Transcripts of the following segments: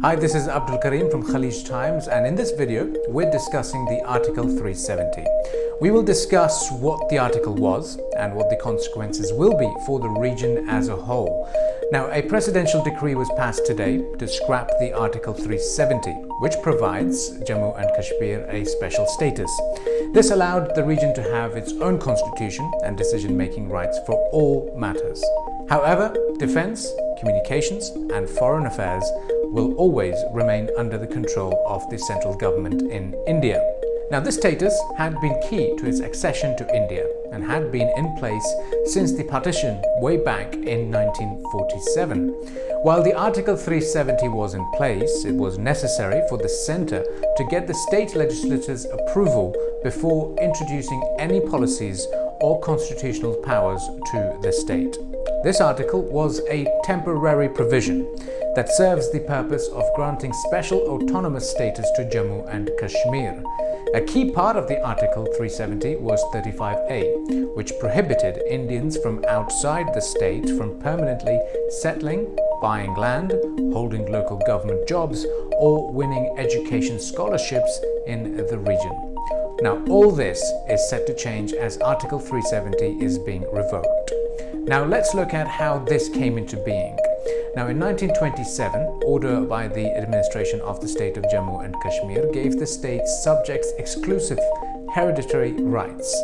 Hi, this is Abdul Karim from Khaleej Times, and in this video we're discussing the Article 370. We will discuss what the article was and what the consequences will be for the region as a whole. Now, a presidential decree was passed today to scrap the Article 370, which provides Jammu and Kashmir a special status. This allowed the region to have its own constitution and decision-making rights for all matters. However, defense, communications and foreign affairs will always remain under the control of the central government in India. Now, this status had been key to its accession to India and had been in place since the partition way back in 1947. While the Article 370 was in place, it was necessary for the centre to get the state legislature's approval before introducing any policies or constitutional powers to the state. This article was a temporary provision that serves the purpose of granting special autonomous status to Jammu and Kashmir. A key part of the Article 370 was 35A, which prohibited Indians from outside the state from permanently settling, buying land, holding local government jobs, or winning education scholarships in the region. Now, all this is set to change as Article 370 is being revoked. Now, let's look at how this came into being. Now, in 1927, order by the administration of the state of Jammu and Kashmir gave the state's subjects exclusive hereditary rights.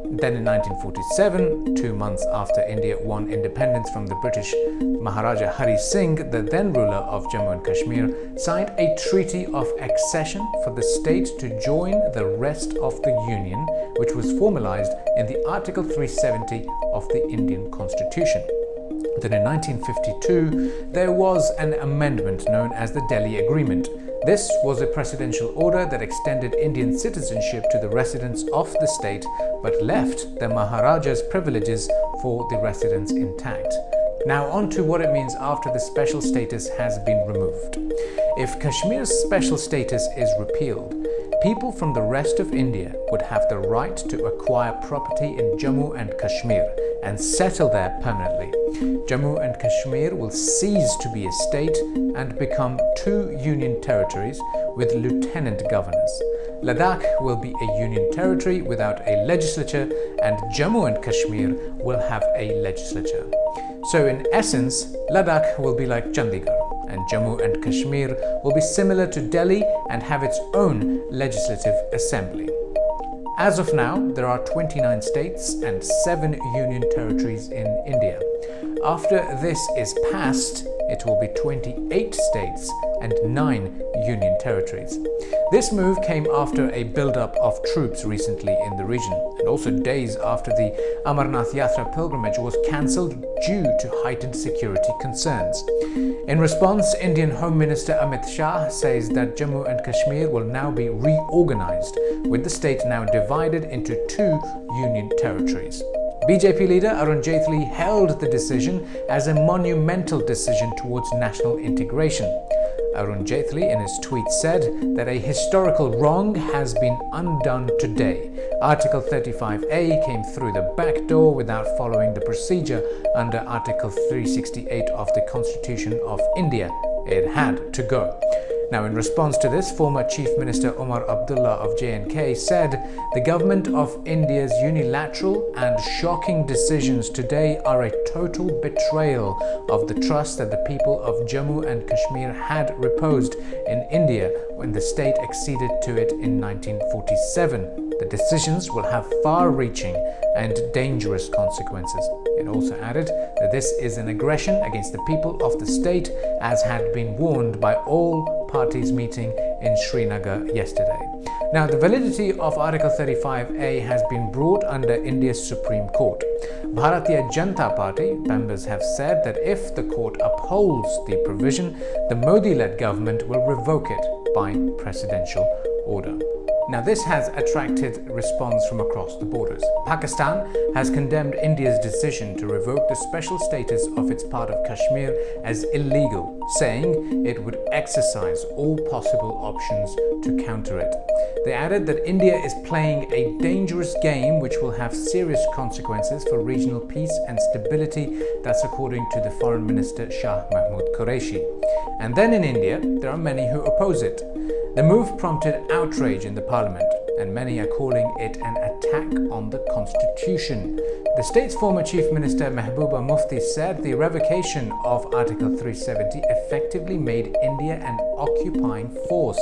Then in 1947, 2 months after India won independence from the British, Maharaja Hari Singh, the then ruler of Jammu and Kashmir, signed a treaty of accession for the state to join the rest of the Union, which was formalized in the Article 370 of the Indian Constitution. Then in 1952, there was an amendment known as the Delhi Agreement. This was a presidential order that extended Indian citizenship to the residents of the state but left the Maharaja's privileges for the residents intact. Now on to what it means after the special status has been removed. If Kashmir's special status is repealed, people from the rest of India would have the right to acquire property in Jammu and Kashmir and settle there permanently. Jammu and Kashmir will cease to be a state and become 2 union territories with lieutenant governors. Ladakh will be a union territory without a legislature, and Jammu and Kashmir will have a legislature. So in essence, Ladakh will be like Chandigarh, and Jammu and Kashmir will be similar to Delhi and have its own legislative assembly. As of now, there are 29 states and 7 union territories in India. After this is passed, it will be 28 states and 9 union territories. This move came after a build-up of troops recently in the region, and also days after the Amarnath Yatra pilgrimage was cancelled due to heightened security concerns. In response, Indian Home Minister Amit Shah says that Jammu and Kashmir will now be reorganized, with the state now divided into 2 union territories. BJP leader Arun Jaitley hailed the decision as a monumental decision towards national integration. Arun Jaitley in his tweet said that a historical wrong has been undone today. Article 35A came through the back door without following the procedure under Article 368 of the Constitution of India. It had to go. Now, in response to this, former Chief Minister Omar Abdullah of J&K said the government of India's unilateral and shocking decisions today are a total betrayal of the trust that the people of Jammu and Kashmir had reposed in India when the state acceded to it in 1947. The decisions will have far-reaching and dangerous consequences. It also added that this is an aggression against the people of the state, as had been warned by all parties meeting in Srinagar yesterday. Now, the validity of Article 35A has been brought under India's Supreme Court. Bharatiya Janata Party members have said that if the court upholds the provision, the Modi-led government will revoke it by presidential order. Now, this has attracted response from across the borders. Pakistan has condemned India's decision to revoke the special status of its part of Kashmir as illegal, saying it would exercise all possible options to counter it. They added that India is playing a dangerous game which will have serious consequences for regional peace and stability. That's according to the Foreign Minister Shah Mahmood Qureshi. And then in India, there are many who oppose it. The move prompted outrage in the parliament, and many are calling it an attack on the constitution. The state's former chief minister Mehbooba Mufti said the revocation of Article 370 effectively made India an occupying force.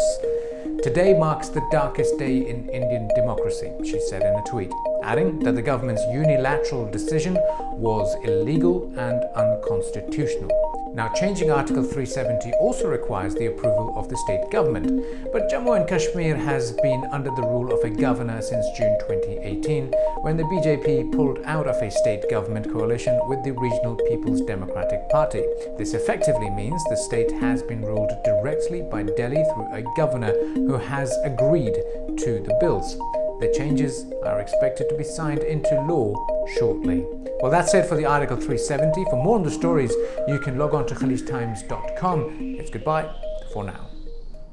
Today marks the darkest day in Indian democracy, she said in a tweet, adding that the government's unilateral decision was illegal and unconstitutional. Now, changing Article 370 also requires the approval of the state government, but Jammu and Kashmir has been under the rule of a governor since June 2018, when the BJP pulled out of a state government coalition with the Regional People's Democratic Party. This effectively means the state has been ruled directly by Delhi through a governor who has agreed to the bills. The changes are expected to be signed into law shortly. Well, that's it for the Article 370. For more on the stories, you can log on to KhaleejTimes.com. It's goodbye for now.